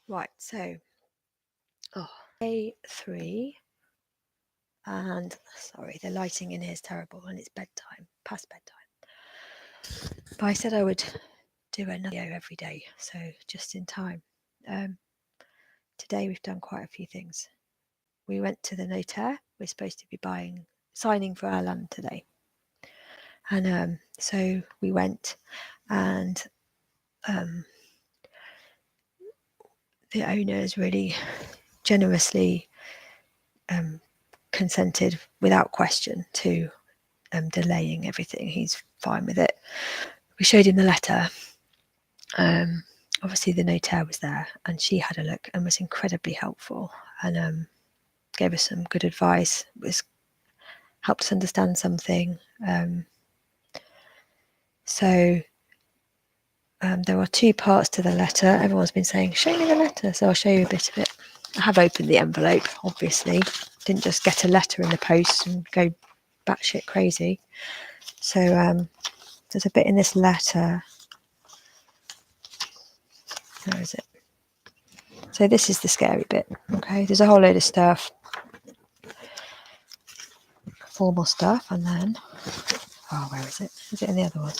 Right, so day 3, and sorry, the lighting in here is terrible, and it's bedtime, past bedtime. But I said I would do another video every day, so just in time. Today we've done quite a few things. We went to the notaire. We're supposed to be signing for our land today, and so we went, and the owners really generously consented without question to delaying everything. He's fine with it. We showed him the letter. Obviously the notaire was there, and she had a look and was incredibly helpful, and gave us some good advice, helped us understand something. So there are 2 parts to the letter. Everyone's been saying, show me the letter, so I'll show you a bit of it. I have opened the envelope, obviously. Didn't just get a letter in the post and go batshit crazy. So there's a bit in this letter. Where is it? So this is the scary bit. Okay, there's a whole load of stuff, formal stuff, and then where is it? Is it in the other one?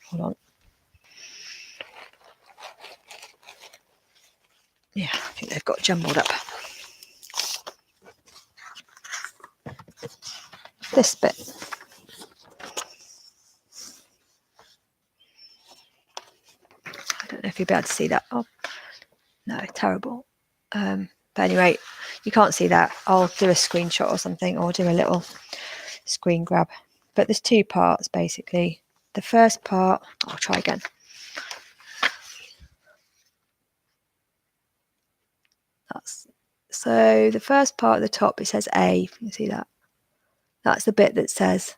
Hold on. Yeah, I think they've got jumbled up. This bit. I don't know if you'll be able to see that. Oh, no, terrible. But anyway, you can't see that. I'll do a screenshot or something, or do a little screen grab. But there's 2 parts, basically. The first part, I'll try again. So the first part at the top, it says A. You can see that. That's the bit that says,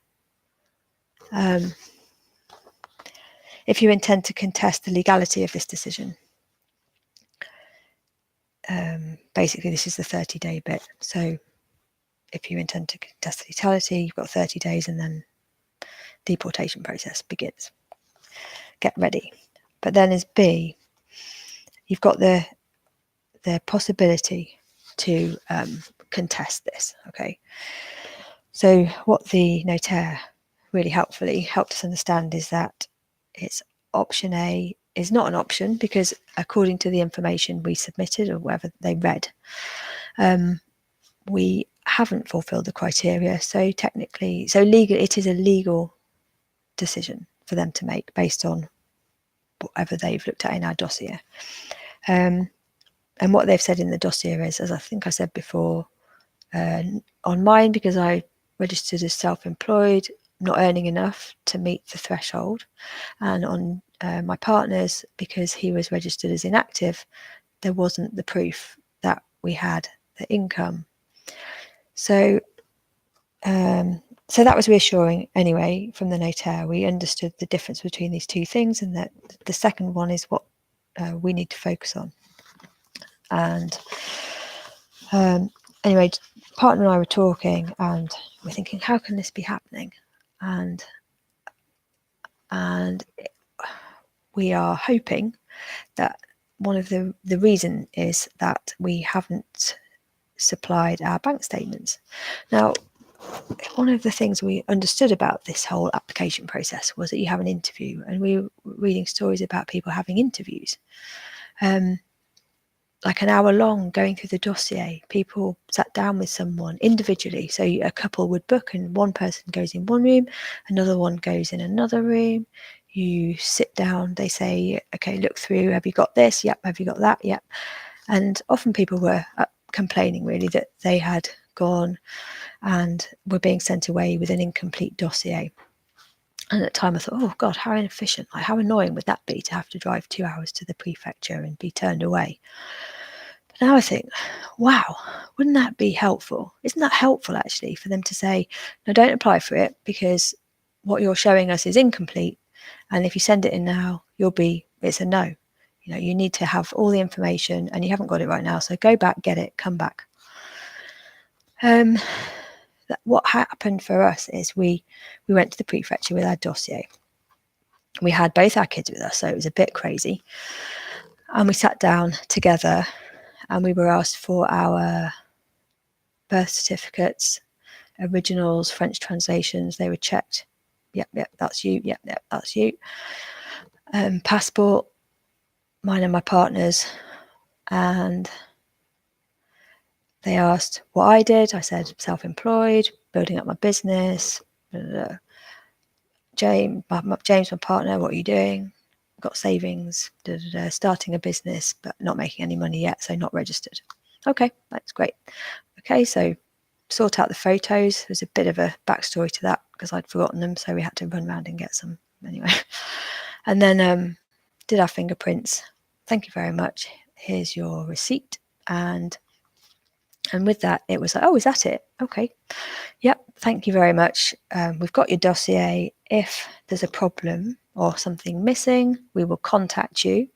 if you intend to contest the legality of this decision. Basically, this is the 30-day bit. So if you intend to contest the legality, you've got 30 days, and then deportation process begins. Get ready. But then as B, you've got the possibility to contest this. Okay. So what the notaire really helpfully helped us understand is that it's option A is not an option, because according to the information we submitted, or whatever they read, we haven't fulfilled the criteria. So technically, it is a legal decision for them to make based on whatever they've looked at in our dossier. And what they've said in the dossier is, as I think I said before, on mine, because I registered as self-employed, not earning enough to meet the threshold, and on my partner's, because he was registered as inactive, there wasn't the proof that we had the income. So that was reassuring anyway from the notaire. We understood the difference between these 2 things, and that the second one is what we need to focus on. And anyway, partner and I were talking, and we're thinking, how can this be happening? And we are hoping that one of the reason is that we haven't supplied our bank statements. Now, one of the things we understood about this whole application process was that you have an interview, and we were reading stories about people having interviews, like an hour long, going through the dossier. People sat down with someone individually. So a couple would book, and one person goes in one room, another one goes in another room. You sit down, they say, okay, look through, have you got this? Yep. Have you got that? Yep. And often people were complaining really that they had gone and were being sent away with an incomplete dossier. And at the time I thought, oh God, how inefficient, like how annoying would that be to have to drive 2 hours to the prefecture and be turned away. But now I think, wow, wouldn't that be helpful? Isn't that helpful actually, for them to say, no, don't apply for it, because what you're showing us is incomplete, and if you send it in now, it's a no. You know, you need to have all the information, and you haven't got it right now, so go back, get it, come back. What happened for us is we went to the prefecture with our dossier. We had both our kids with us, so it was a bit crazy. And we sat down together and we were asked for our birth certificates, originals, French translations. They were checked. Yep, that's you. Yep, that's you. Passport, mine and my partner's. And they asked what I did. I said self-employed, building up my business. James, my partner, what are you doing? Got savings, starting a business, but not making any money yet, so not registered. Okay, that's great. Okay, so sort out the photos. There's a bit of a backstory to that because I'd forgotten them, so we had to run around and get some anyway. And then did our fingerprints. Thank you very much. Here's your receipt. And with that, it was like, oh, is that it? Okay. Yep, thank you very much. We've got your dossier. If there's a problem or something missing, we will contact you.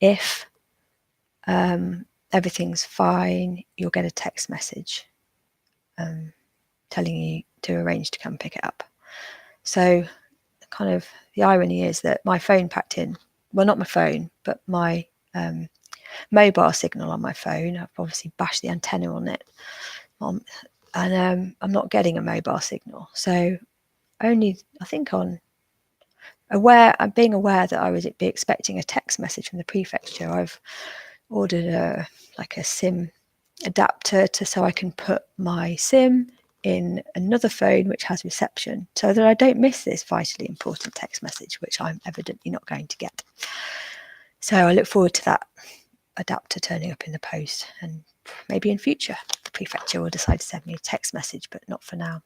If everything's fine, you'll get a text message telling you to arrange to come pick it up. So kind of the irony is that my phone packed in, well, not my phone, but my mobile signal on my phone. I've obviously bashed the antenna on it. And I'm not getting a mobile signal. So only, I think I'm being aware that I would be expecting a text message from the prefecture. I've ordered a SIM adapter so I can put my SIM in another phone which has reception so that I don't miss this vitally important text message, which I'm evidently not going to get. So I look forward to that adapter turning up in the post, and maybe in future the prefecture will decide to send me a text message, but not for now.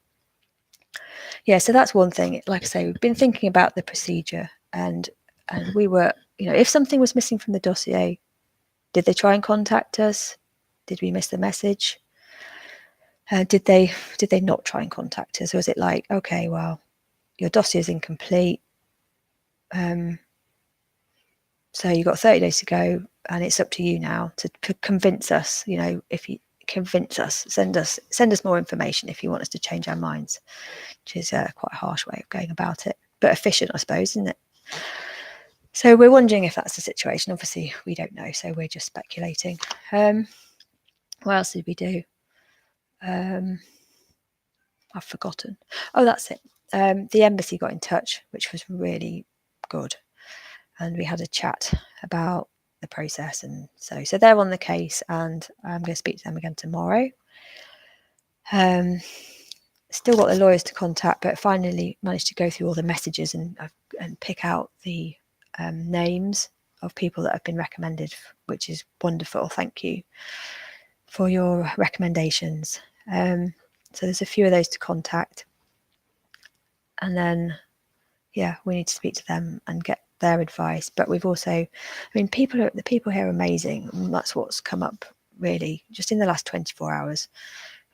Yeah, so that's one thing. Like I say, we've been thinking about the procedure, and we were, if something was missing from the dossier, did they try and contact us? Did we miss the message? Did they not try and contact us? Or was it like, okay, well, your dossier is incomplete, so you've got 30 days to go, and it's up to you now to convince us. If you convince us, send us more information if you want us to change our minds, which is quite a harsh way of going about it, but efficient, I suppose, isn't it? So we're wondering if that's the situation. Obviously, we don't know, so we're just speculating. What else did we do? I've forgotten. Oh, that's it. The embassy got in touch, which was really good. And we had a chat about the process. And so they're on the case, and I'm going to speak to them again tomorrow. Still got the lawyers to contact, but finally managed to go through all the messages and pick out the names of people that have been recommended, which is wonderful. Thank you for your recommendations. So there's a few of those to contact, and then we need to speak to them and get their advice. But we've also, the people here are amazing, and that's what's come up really just in the last 24 hours.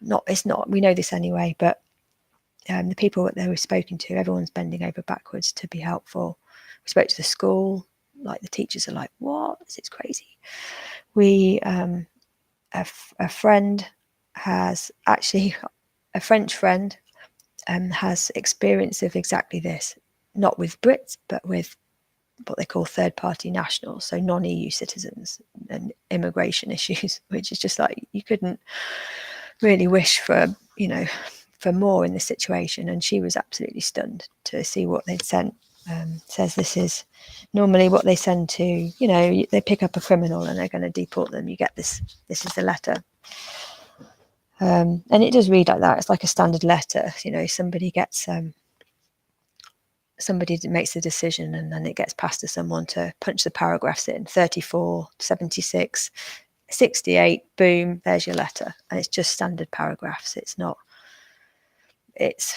We know this anyway, but the people that they were spoken to, everyone's bending over backwards to be helpful. We spoke to the school, like the teachers are like, what? It's crazy. We a friend has actually, a French friend has experience of exactly this, not with Brits, but with what they call third-party nationals, so non-EU citizens and immigration issues, which is just like, you couldn't really wish for, for more in this situation. And she was absolutely stunned to see what they'd sent. Says this is normally what they send to, they pick up a criminal and they're going to deport them. You get this is the letter. And it does read like that. It's like a standard letter. Somebody gets somebody makes the decision, and then it gets passed to someone to punch the paragraphs in. 34, 76, 68, boom, there's your letter. And it's just standard paragraphs. It's not, it's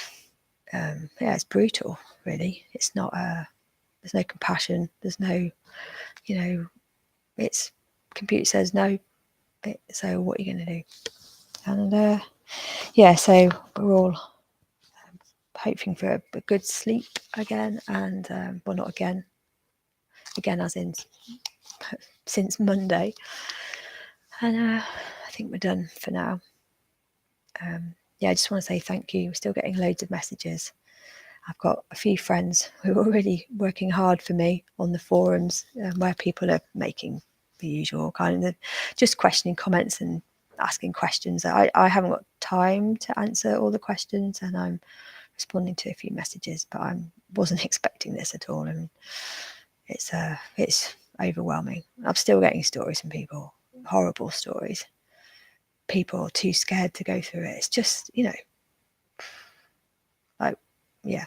brutal, really. It's not, there's no compassion. There's no, it's, computer says no. So what are you going to do? And so we're all hoping for a good sleep again, and well, not again as in since Monday. And I think we're done for now. I just want to say thank you. We're still getting loads of messages. I've got a few friends who are really working hard for me on the forums, where people are making the usual kind of just questioning comments and asking questions. I haven't got time to answer all the questions, and I'm responding to a few messages, but I wasn't expecting this at all, and it's overwhelming. I'm still getting stories from people, horrible stories. People are too scared to go through it. It's just, like, yeah.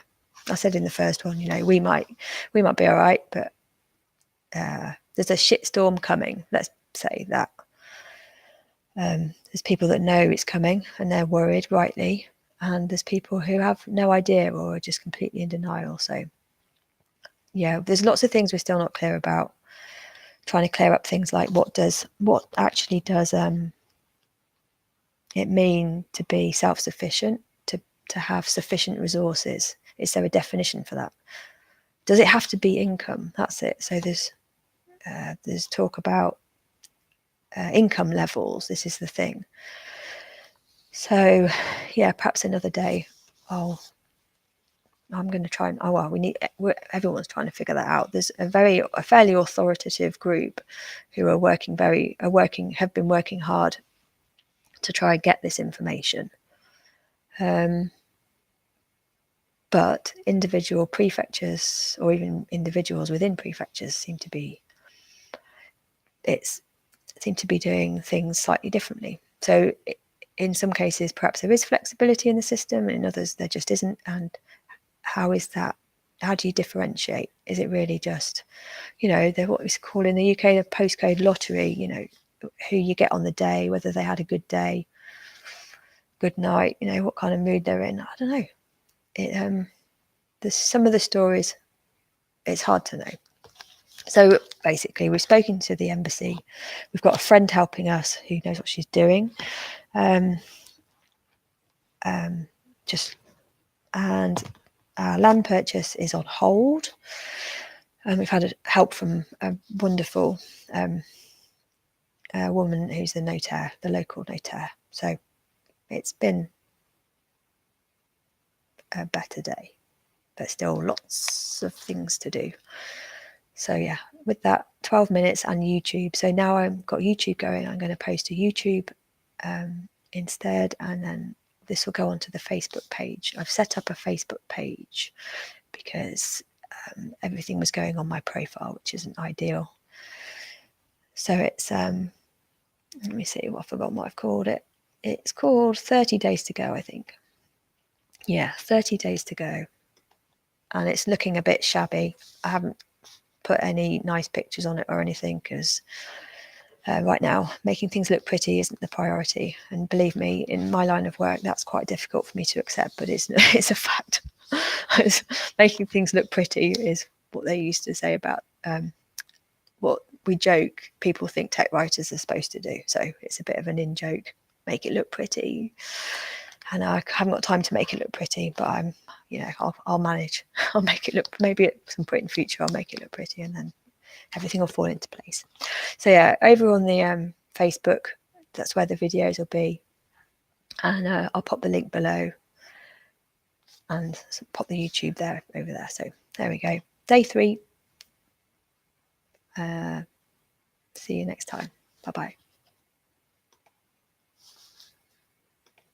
I said in the first one, we might be all right, but there's a shitstorm coming. Let's say that. There's people that know it's coming and they're worried, rightly, and there's people who have no idea or are just completely in denial. So, yeah, there's lots of things we're still not clear about. Trying to clear up things like what actually does it mean to be self-sufficient, to have sufficient resources? Is there a definition for that? Does it have to be income? That's it. So there's talk about income levels. This is the thing. So, yeah, perhaps another day I'm going to try and everyone's trying to figure that out. There's a fairly authoritative group who have been working hard to try and get this information. But individual prefectures, or even individuals within prefectures, seem to be doing things slightly differently. So in some cases, perhaps there is flexibility in the system, and in others there just isn't. And how is that? How do you differentiate? Is it really just, what we call in the UK the postcode lottery? Who you get on the day, whether they had a good day, good night, what kind of mood they're in. I don't know. There's some of the stories, it's hard to know. So basically, we've spoken to the embassy. We've got a friend helping us who knows what she's doing. And our land purchase is on hold. And we've had help from a wonderful woman who's the notaire, the local notaire. So it's been a better day, but still lots of things to do. So yeah, with that, 12 minutes and YouTube. So now I've got YouTube going. I'm going to post to YouTube instead, and then this will go onto the Facebook page. I've set up a Facebook page because everything was going on my profile, which isn't ideal. So it's let me see, I've forgotten what I've called it. It's called 30 Days to Go, I think. Yeah, 30 days to go. And it's looking a bit shabby. I haven't put any nice pictures on it or anything because right now making things look pretty isn't the priority. And believe me, in my line of work, that's quite difficult for me to accept, but it's a fact. Making things look pretty is what they used to say about what we joke people think tech writers are supposed to do. So it's a bit of an in-joke, make it look pretty. And I haven't got time to make it look pretty, but I'll manage. I'll make it look, maybe at some point in the future, I'll make it look pretty, and then everything will fall into place. So yeah, over on the Facebook, that's where the videos will be. And I'll pop the link below and pop the YouTube there, over there. So there we go. Day 3. See you next time. Bye-bye.